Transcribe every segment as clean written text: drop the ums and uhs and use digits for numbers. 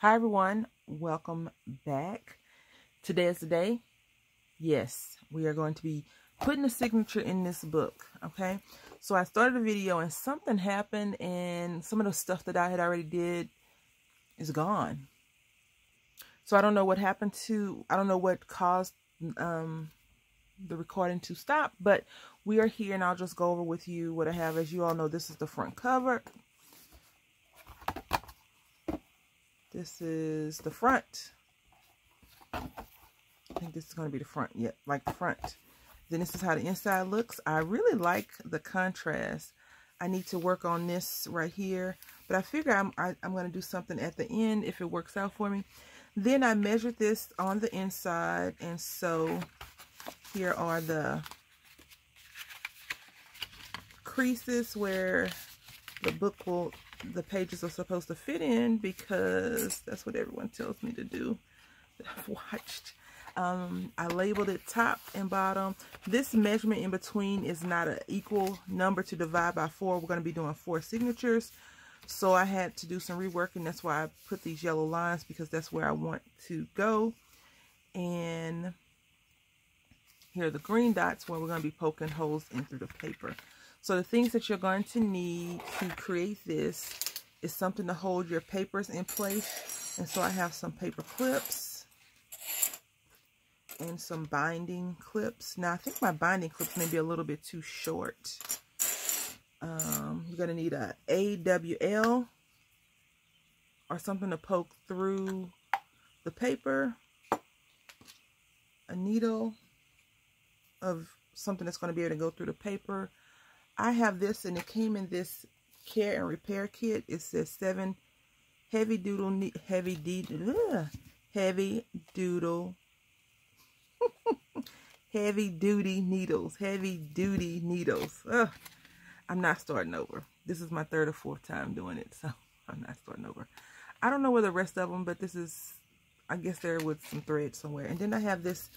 Hi everyone, welcome back. Today is the day. Yes, we are going to be putting a signature in this book, okay? So I started a video and something happened and some of the stuff that I had already did is gone. So I don't know what happened I don't know what caused the recording to stop, but we are here and I'll just go over with you what I have. As you all know, this is the front cover. This is the front. I think this is going to be the front. Yep, like the front. Then this is how the inside looks. I really like the contrast. I need to work on this right here. But I figure I'm going to do something at the end if it works out for me. Then I measured this on the inside. And so here are the creases where the pages are supposed to fit in, because that's what everyone tells me to do that I've watched. I labeled it top and bottom. This measurement in between is not an equal number to divide by 4. We're going to be doing 4 signatures. So I had to do some reworking. That's why I put these yellow lines, because that's where I want to go. And here are the green dots where we're going to be poking holes in through the paper. So the things that you're going to need to create this is something to hold your papers in place. And so I have some paper clips and some binding clips. Now I think my binding clips may be a little bit too short. You're going to need a AWL or something to poke through the paper, a needle of something that's going to be able to go through the paper. I have this, and it came in this care and repair kit. It says 7 heavy duty needles. Ugh. I'm not starting over. This is my 3rd or 4th time doing it, so I'm not starting over. I don't know where the rest of them, but this is, I guess they're with some thread somewhere. And then I have this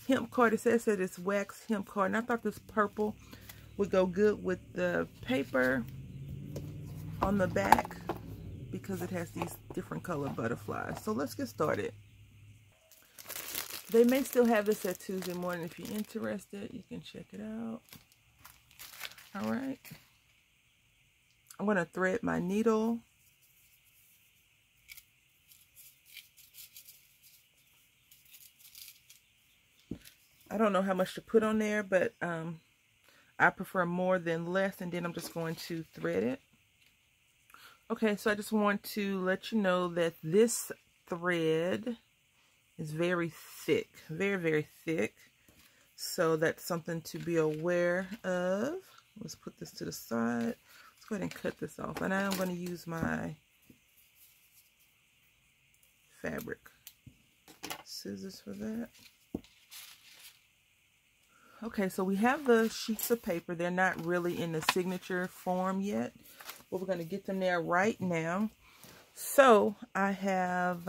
hemp card. It says that it's wax hemp card, and I thought this purple would go good with the paper on the back because it has these different colored butterflies. So let's get started. They may still have this at Tuesday morning. If you're interested, you can check it out. All right. I'm going to thread my needle. I don't know how much to put on there, but I prefer more than less, and then I'm just going to thread it. Okay, so I just want to let you know that this thread is very thick, very, very thick. So that's something to be aware of. Let's put this to the side. Let's go ahead and cut this off. And I'm going to use my fabric scissors for that. Okay, so we have the sheets of paper. They're not really in the signature form yet, but we're going to get them there right now. So I have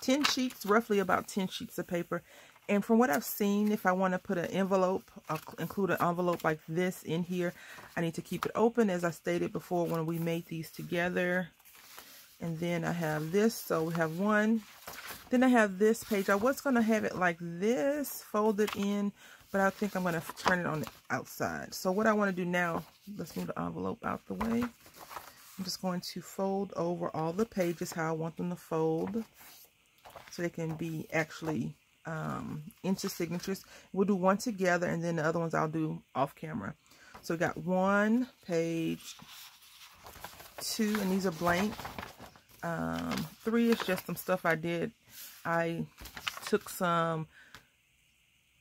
10 sheets, roughly about 10 sheets of paper. And from what I've seen, if I want to put an envelope, I'll include an envelope like this in here, I need to keep it open, as I stated before when we made these together. And then I have this, so we have one. Then I have this page. I was going to have it like this, folded in, but I think I'm going to turn it on the outside. So what I want to do now, let's move the envelope out the way. I'm just going to fold over all the pages how I want them to fold, so they can be actually into signatures. We'll do one together, and then the other ones I'll do off camera. So we got 1 page, 2, and these are blank. 3 is just some stuff I did. I took some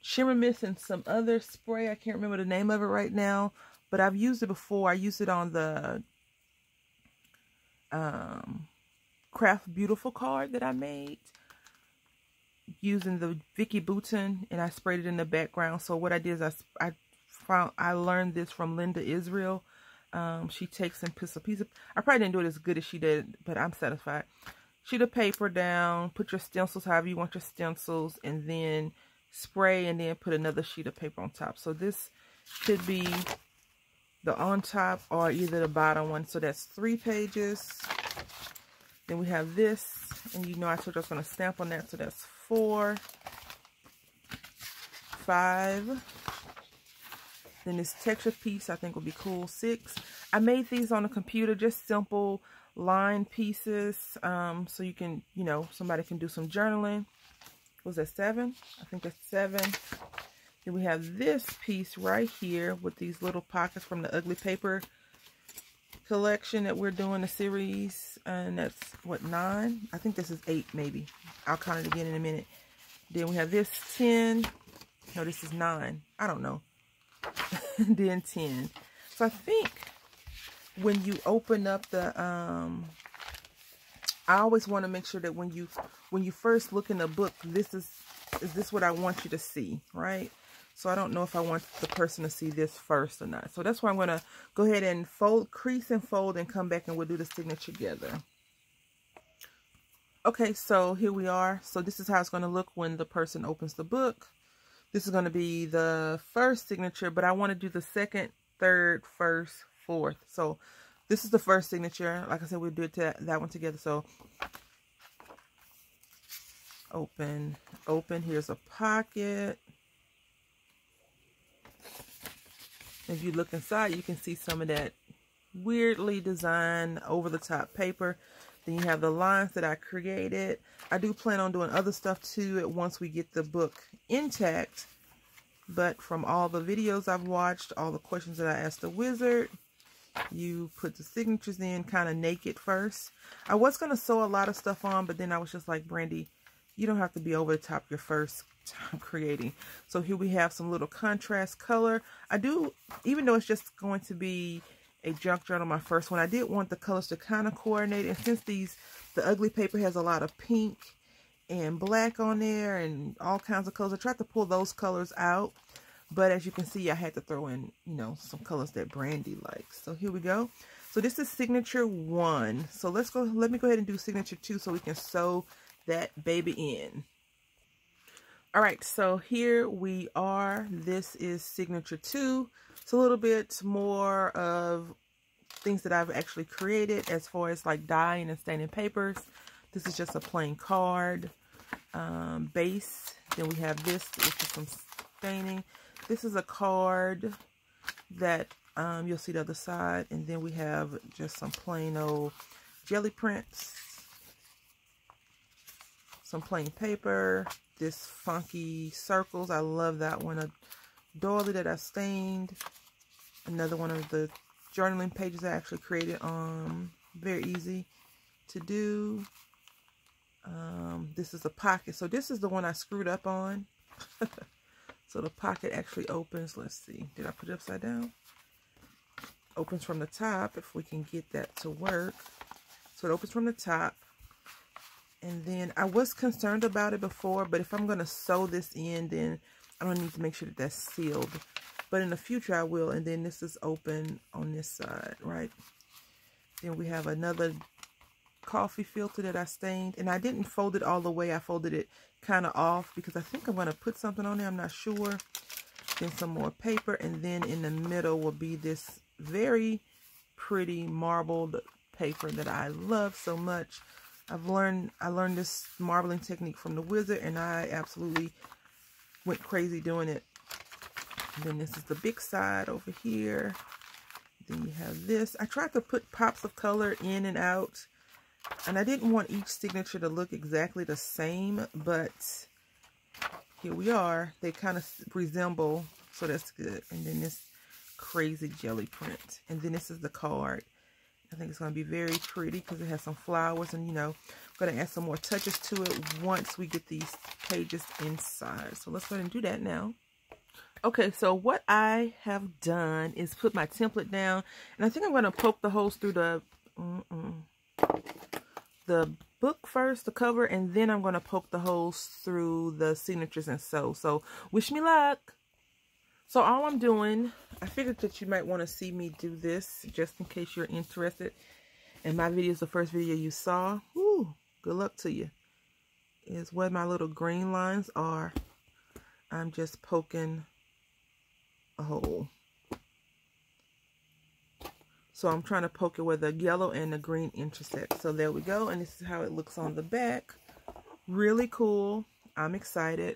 shimmer mist and some other spray. I can't remember the name of it right now, but I've used it before. I used it on the Craft Beautiful card that I made using the Vicky Bouton, and I sprayed it in the background. So what I did is I learned this from Linda Israel. She takes and puts a piece of, I probably didn't do it as good as she did, but I'm satisfied. Sheet of paper down, put your stencils however you want your stencils, and then spray, and then put another sheet of paper on top. So this should be the on top or either the bottom one. So that's 3 pages. Then we have this, and you know I told you I was going to stamp on that, so that's 4, 5. Then this texture piece I think will be cool, 6. I made these on the computer, just simple line pieces, so you can, you know, somebody can do some journaling. Was that 7? I think that's 7. Then we have this piece right here with these little pockets from the Ugly Paper collection that we're doing, a series, and that's what, 9? I think this is 8 maybe. I'll count it again in a minute. Then we have this 10. No, this is 9. I don't know. Then 10. So I think when you open up the I always want to make sure that when you first look in the book, is this what I want you to see, right? So I don't know if I want the person to see this first or not. So that's why I'm going to go ahead and fold, crease and fold, and come back and we'll do the signature together. Okay, so here we are. So this is how it's going to look when the person opens the book. This is going to be the first signature, but I want to do the second, third, first, fourth. So this is the first signature. Like I said, we'll do that one together. So open, open. Here's a pocket. If you look inside, you can see some of that weirdly designed over-the-top paper. Then you have the lines that I created. I do plan on doing other stuff too once we get the book intact. But from all the videos I've watched, all the questions that I asked the wizard, you put the signatures in kind of naked first. I was going to sew a lot of stuff on, but then I was just like, Brandy, you don't have to be over the top your first time creating. So here we have some little contrast color. I do, even though it's just going to be a junk journal, my first one, I did want the colors to kind of coordinate. And since the Ugly Paper has a lot of pink and black on there and all kinds of colors, I tried to pull those colors out. But as you can see, I had to throw in, you know, some colors that Brandy likes. So here we go. So this is signature 1. So let me go ahead and do signature 2 so we can sew that baby in. All right, so here we are. This is signature 2. It's a little bit more of things that I've actually created as far as like dyeing and staining papers. This is just a plain card base. Then we have this, which is some staining. This is a card that you'll see the other side. And then we have just some plain old jelly prints. Some plain paper. This funky circles. I love that one. A doily that I stained. Another one of the journaling pages I actually created. Very easy to do. This is a pocket. So this is the one I screwed up on. So the pocket actually opens. Let's see. Did I put it upside down? Opens from the top, if we can get that to work. So it opens from the top. And then I was concerned about it before, but if I'm going to sew this in, then I don't need to make sure that that's sealed. But in the future I will. And then this is open on this side, right? Then we have another coffee filter that I stained. And I didn't fold it all the way. I folded it kind of off because I think I'm going to put something on there. I'm not sure. Then some more paper. And then in the middle will be this very pretty marbled paper that I love so much. I learned this marbling technique from the wizard, and I absolutely went crazy doing it. And then this is the big side over here. Then you have this. I tried to put pops of color in and out, and I didn't want each signature to look exactly the same, but here we are. They kind of resemble, so that's good. And then this crazy jelly print. And then this is the card. I think it's going to be very pretty because it has some flowers, and, you know, I'm going to add some more touches to it once we get these pages inside. So let's go ahead and do that now. Okay, so what I have done is put my template down, and I think I'm going to poke the holes through the book first, the cover, and then I'm going to poke the holes through the signatures and sew. So wish me luck. So all I'm doing, I figured that you might want to see me do this just in case you're interested. And my video is the first video you saw. Woo, good luck to you. Is where my little green lines are. I'm just poking a hole. So I'm trying to poke it where the yellow and the green intersect. So there we go. And this is how it looks on the back. Really cool. I'm excited.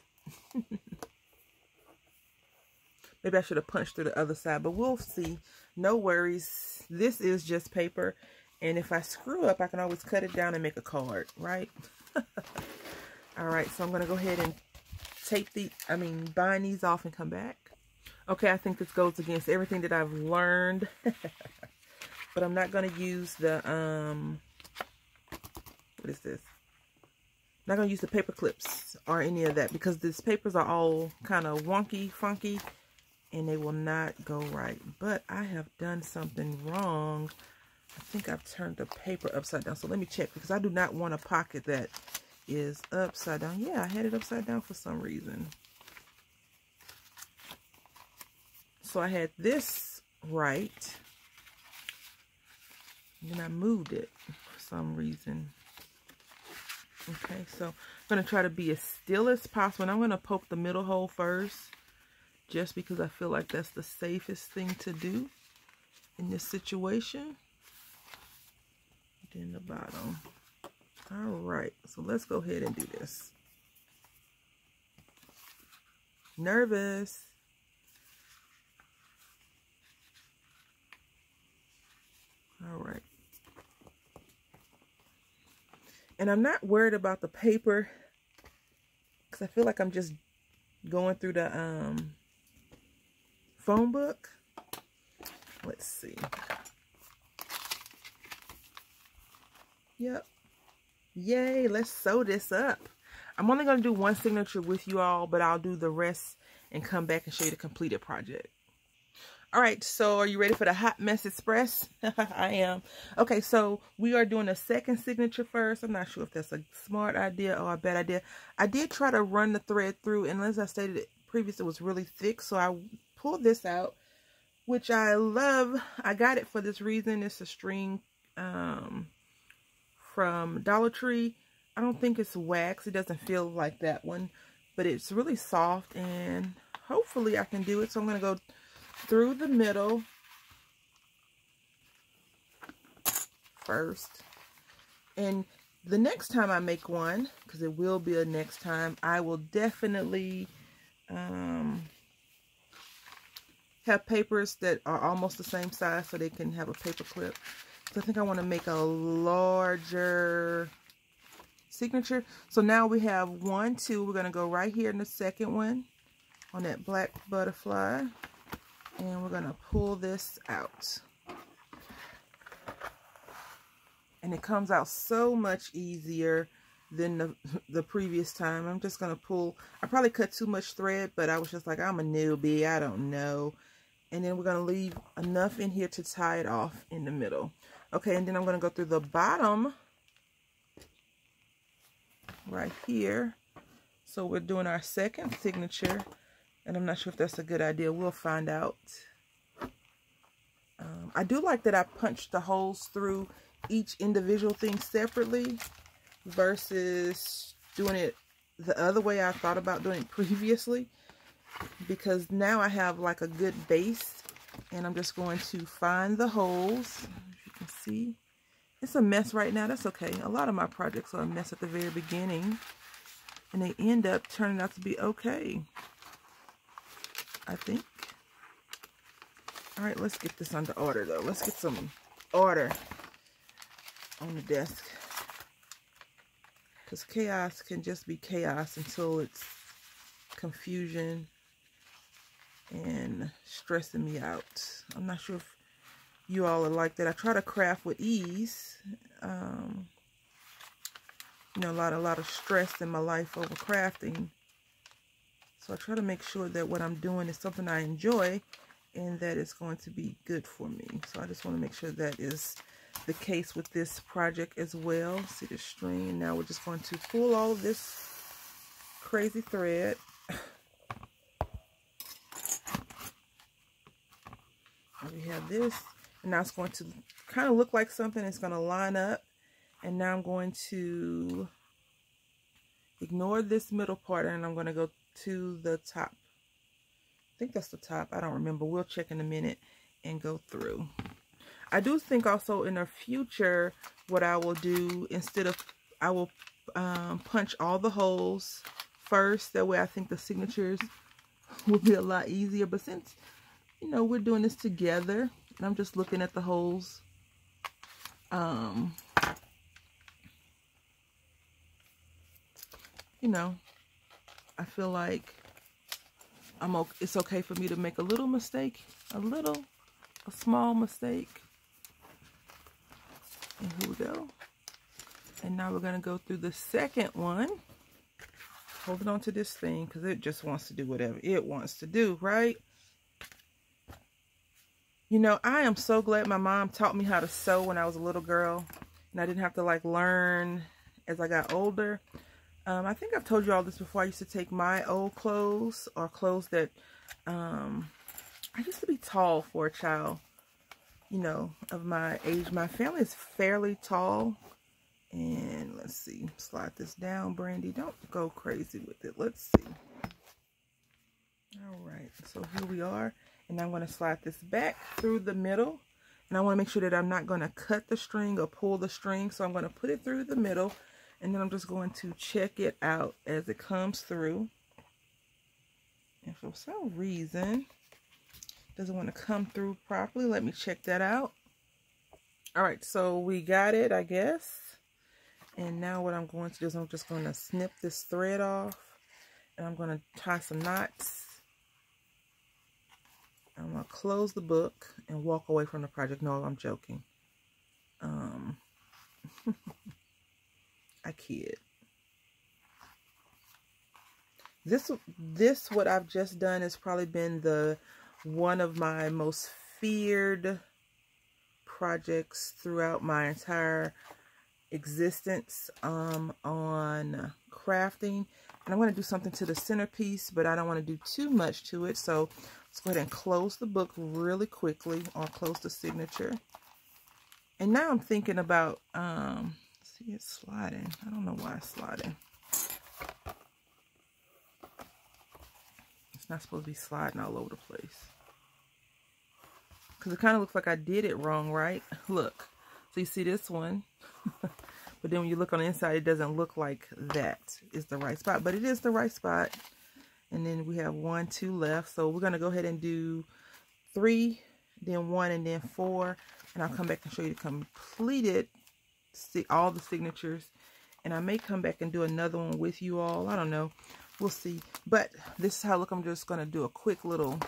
Maybe I should have punched through the other side, but we'll see. No worries. This is just paper. And if I screw up, I can always cut it down and make a card, right? All right, so I'm going to go ahead and bind these off and come back. Okay, I think this goes against everything that I've learned. But I'm not going to use the, what is this? I'm not going to use the paper clips or any of that because these papers are all kind of wonky, funky, and they will not go right. But I have done something wrong. I think I've turned the paper upside down. So let me check because I do not want a pocket that is upside down. Yeah, I had it upside down for some reason. So I had this right. And then I moved it for some reason. Okay, so I'm going to try to be as still as possible. And I'm going to poke the middle hole first. Just because I feel like that's the safest thing to do in this situation. Then the bottom. All right, so let's go ahead and do this. Nervous. All right. And I'm not worried about the paper because I feel like I'm just going through the phone book. Let's see. Yep. Yay, let's sew this up. I'm only going to do one signature with you all, but I'll do the rest and come back and show you the completed project. All right, so are you ready for the Hot Mess Express? I am. Okay, so we are doing a second signature first. I'm not sure if that's a smart idea or a bad idea. I did try to run the thread through, and as I stated previously, it was really thick, so I pulled this out, which I love. I got it for this reason. It's a string from Dollar Tree. I don't think it's wax. It doesn't feel like that one, but it's really soft, and hopefully I can do it. So I'm going to go through the middle first, and the next time I make one, because it will be a next time, I will definitely have papers that are almost the same size so they can have a paper clip. So I think I want to make a larger signature. So now we have 1, 2. We're going to go right here in the second one on that black butterfly. And we're going to pull this out. And it comes out so much easier than the previous time. I'm just going to pull. I probably cut too much thread, but I was just like, I'm a newbie. I don't know. And then we're going to leave enough in here to tie it off in the middle. Okay, and then I'm going to go through the bottom right here. So we're doing our second signature. And I'm not sure if that's a good idea. We'll find out. I do like that I punched the holes through each individual thing separately versus doing it the other way I thought about doing it previously. Because now I have like a good base. And I'm just going to find the holes. As you can see, it's a mess right now. That's okay. A lot of my projects are a mess at the very beginning. And they end up turning out to be okay, I think. All right, let's get this under order, though. Let's get some order on the desk. Because chaos can just be chaos until it's confusion and stressing me out. I'm not sure if you all are like that. I try to craft with ease. You know, a lot of stress in my life over crafting. So I try to make sure that what I'm doing is something I enjoy and that it's going to be good for me. So I just want to make sure that is the case with this project as well. See the string, and now we're just going to pull all of this crazy thread. And we have this, and now it's going to kind of look like something. It's going to line up, and now I'm going to ignore this middle part, and I'm going to go to the top. I think that's the top. I don't remember. We'll check in a minute and go through. I do think also in the future, what I will do, instead of, I will punch all the holes first. That way I think the signatures will be a lot easier. But since, you know, we're doing this together, and I'm just looking at the holes, you know, I feel like it's okay for me to make a little mistake, a small mistake. And here we go. And now we're gonna go through the second one. Holding on to this thing because it just wants to do whatever it wants to do, right? You know, I am so glad my mom taught me how to sew when I was a little girl, and I didn't have to like learn as I got older. I think I've told you all this before. I used to take my old clothes, or clothes that I used to be tall for a child, you know, of my age. My family is fairly tall. And let's see, slide this down, Brandy. Don't go crazy with it. Let's see. All right, so here we are. And I'm going to slide this back through the middle. And I want to make sure that I'm not going to cut the string or pull the string. So I'm going to put it through the middle. And then I'm just going to check it out as it comes through. And for some reason, it doesn't want to come through properly. Let me check that out. All right, so we got it, I guess. And now what I'm going to do is I'm just going to snip this thread off. And I'm going to tie some knots. I'm going to close the book and walk away from the project. No, I'm joking. I kid. This what I've just done has probably been one of my most feared projects throughout my entire existence on crafting. And I'm going to do something to the centerpiece, but I don't want to do too much to it. So let's go ahead and close the book really quickly, or close the signature. And now I'm thinking about, see, it's sliding. I don't know why it's sliding. It's not supposed to be sliding all over the place. Because it kind of looks like I did it wrong, right? Look. So you see this one. But then when you look on the inside, it doesn't look like that is the right spot. But it is the right spot. And then we have 1, 2 left. So we're going to go ahead and do 3, then 1, and then 4. And I'll come back and show you the completed, all the signatures. And I may come back and do another one with you all. I don't know. We'll see. But this is how, look, I'm just going to do a quick little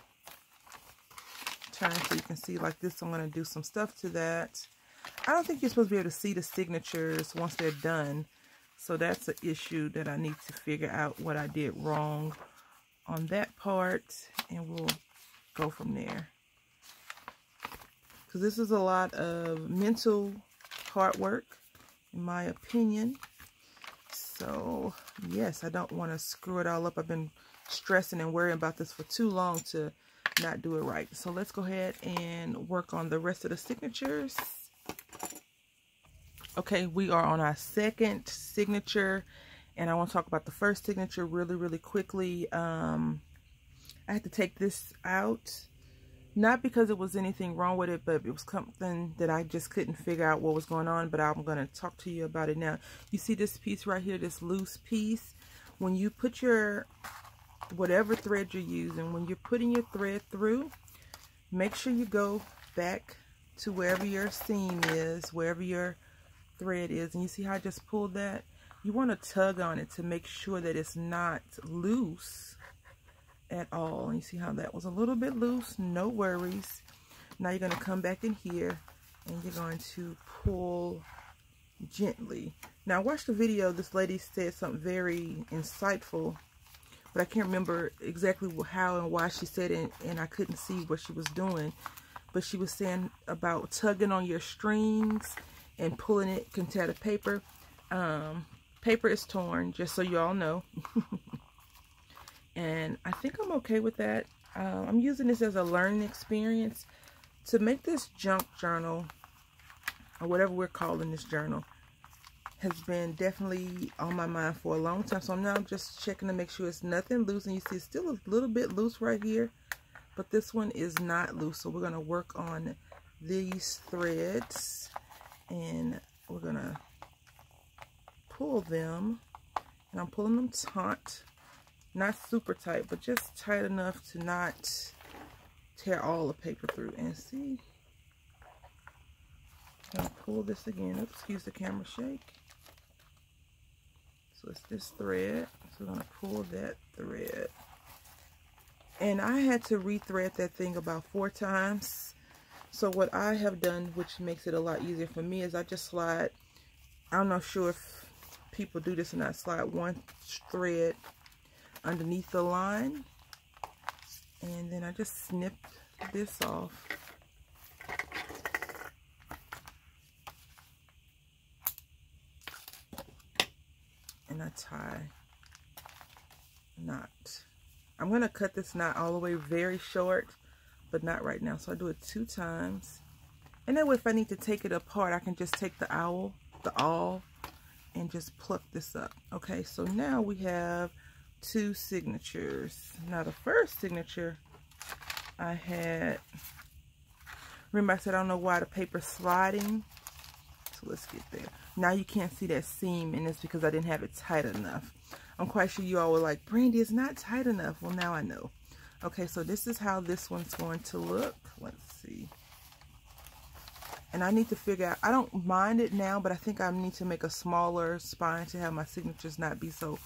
turn so you can see like this. I'm going to do some stuff to that. I don't think you're supposed to be able to see the signatures once they're done. So that's an issue that I need to figure out what I did wrong on that part. And we'll go from there. Because this is a lot of mental hard work, in my opinion. So, yes, I don't want to screw it all up. I've been stressing and worrying about this for too long to not do it right. So let's go ahead and work on the rest of the signatures. Okay, we are on our second signature, and I want to talk about the first signature really, really quickly. I had to take this out, not because it was anything wrong with it, but it was something that I just couldn't figure out what was going on, but I'm going to talk to you about it now. You see this piece right here, this loose piece? When you put your, whatever thread you're using, when you're putting your thread through, make sure you go back to wherever your seam is, wherever your thread is, and you see how I just pulled that? You want to tug on it to make sure that it's not loose at all. And you see how that was a little bit loose? No worries. Now you're going to come back in here and you're going to pull gently. Now watch the video. This lady said something very insightful, but I can't remember exactly how and why she said it, and I couldn't see what she was doing. But she was saying about tugging on your strings and pulling it can tear the paper. Paper is torn, just so you all know. And I think I'm okay with that. I'm using this as a learning experience to make this junk journal, or whatever we're calling this journal, has been definitely on my mind for a long time. So now I'm just checking to make sure it's nothing loose. And you see it's still a little bit loose right here, but this one is not loose. So we're going to work on these threads and we're gonna pull them, and I'm pulling them taut, not super tight, but just tight enough to not tear all the paper through. And see, I'm gonna pull this again. Oops, excuse the camera shake. So it's this thread, so we're gonna pull that thread. And I had to rethread that thing about 4 times. So what I have done, which makes it a lot easier for me, is I just slide, I'm not sure if people do this or not, slide one thread underneath the line, and then I just snip this off. And I tie a knot. I'm going to cut this knot all the way very short, but not right now. So I do it 2 times. And that way if I need to take it apart, I can just take the awl, and just pluck this up. Okay, so now we have 2 signatures. Now the first signature I had, remember I said I don't know why the paper's sliding. So let's get there. Now you can't see that seam, and it's because I didn't have it tight enough. I'm quite sure you all were like, Brandy, it's not tight enough. Well, now I know. Okay, so this is how this one's going to look. Let's see. And I need to figure out, I don't mind it now, but I think I need to make a smaller spine to have my signatures not be so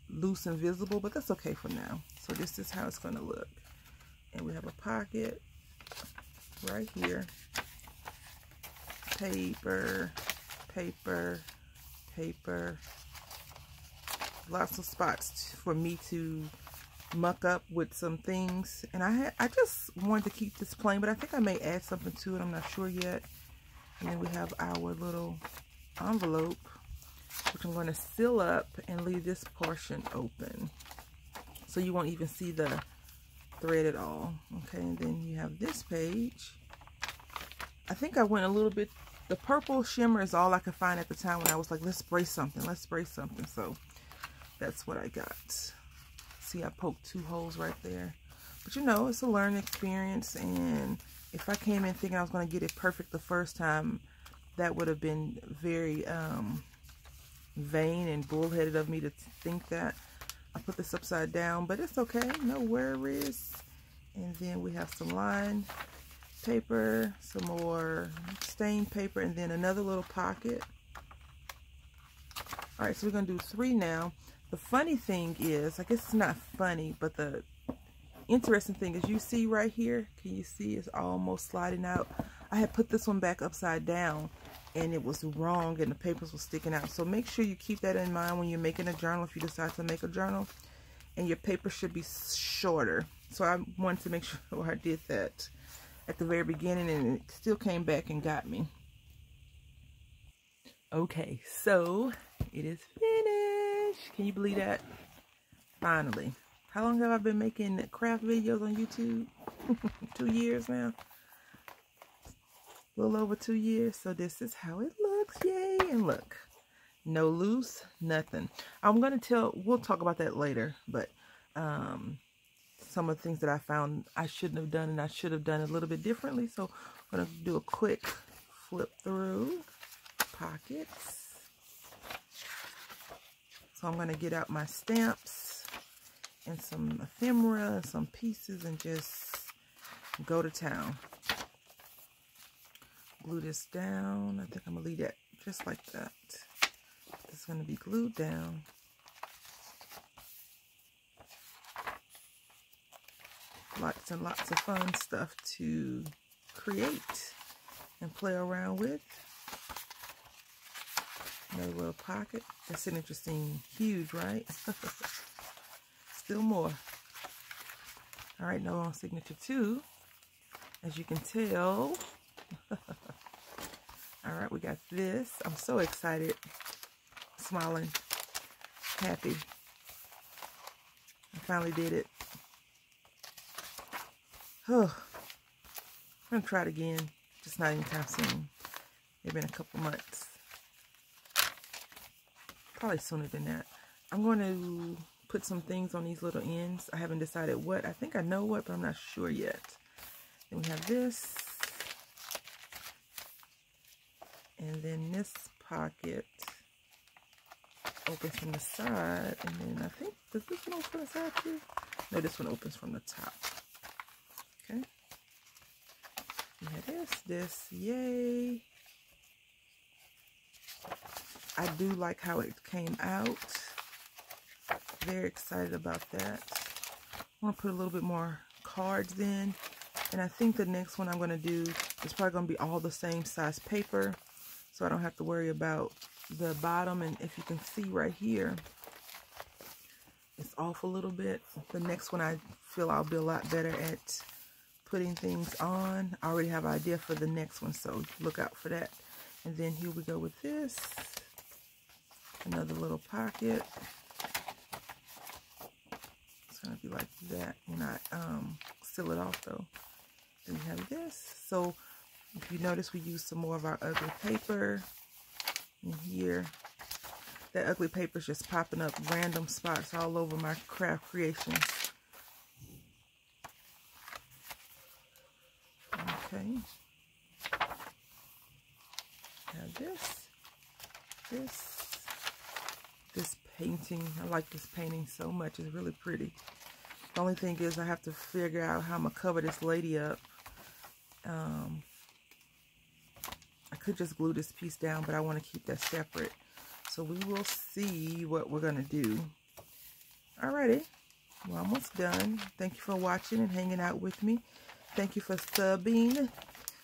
loose and visible, but that's okay for now. So this is how it's going to look. And we have a pocket right here. Paper, paper, paper. Lots of spots for me to muck up with some things, and I just wanted to keep this plain, but I think I may add something to it. I'm not sure yet. And then we have our little envelope, which I'm going to seal up and leave this portion open, so you won't even see the thread at all. Okay, and then you have this page. I think I went a little bit, the purple shimmer is all I could find at the time when I was like, let's spray something, let's spray something. So that's what I got. See, I poked 2 holes right there. But you know, it's a learning experience, and if I came in thinking I was going to get it perfect the first time, that would have been very vain and bullheaded of me to think that. I put this upside down, but it's okay, no worries. And then we have some line paper, some more stained paper, and then another little pocket. All right, so we're going to do 3 now. The funny thing is, I guess it's not funny, but the interesting thing is, you see right here, can you see it's almost sliding out? I had put this one back upside down and it was wrong and the papers were sticking out. So make sure you keep that in mind when you're making a journal, if you decide to make a journal, and your paper should be shorter. So I wanted to make sure I did that at the very beginning, and it still came back and got me. Okay, so it is finished. Can you believe that? Finally. How long have I been making craft videos on YouTube? 2 years now. A little over 2 years. So this is how it looks. Yay. And look. No loose. Nothing. I'm going to we'll talk about that later. But some of the things that I found I shouldn't have done, and I should have done a little bit differently. So I'm going to do a quick flip through. Pockets. So I'm going to get out my stamps and some ephemera and some pieces and just go to town. Glue this down. I think I'm going to leave that just like that. It's going to be glued down. Lots and lots of fun stuff to create and play around with. Another little pocket. That signature seemed huge, right? Still more. All right, now on signature 2. As you can tell. All right, we got this. I'm so excited. Smiling. Happy. I finally did it. Oh, I'm going to try it again. Just not anytime soon. Maybe been a couple months. Probably sooner than that. I'm going to put some things on these little ends. I haven't decided what. I think I know what, but I'm not sure yet. Then we have this. And then this pocket opens from the side. And then I think, does this one open from the side too? No, this one opens from the top. Okay. Yeah, this, yay. I do like how it came out. Very excited about that. I want to put a little bit more cards in. And I think the next one I'm going to do is probably going to be all the same size paper. So I don't have to worry about the bottom. And if you can see right here, it's off a little bit. The next one I feel I'll be a lot better at putting things on. I already have an idea for the next one, so look out for that. And then here we go with this. Another little pocket. It's going to be like that when I seal it off though. Then we have this. So if you notice, we use some more of our ugly paper in here. That ugly paper is just popping up random spots all over my craft creations. Okay. Now this painting. I like this painting so much. It's really pretty. The only thing is I have to figure out how I'm going to cover this lady up. I could just glue this piece down, but I want to keep that separate. So we will see what we're going to do. Alrighty. We're almost done. Thank you for watching and hanging out with me. Thank you for subbing,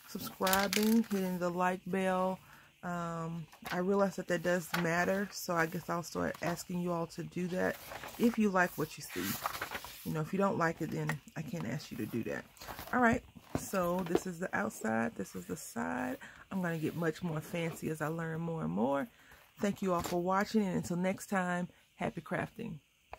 subscribing, hitting the like bell. I realize that does matter, so I guess I'll start asking you all to do that if you like what you see. You know, if you don't like it, then I can't ask you to do that. Alright, so this is the outside, this is the side. I'm going to get much more fancy as I learn more and more. Thank you all for watching, and until next time, happy crafting.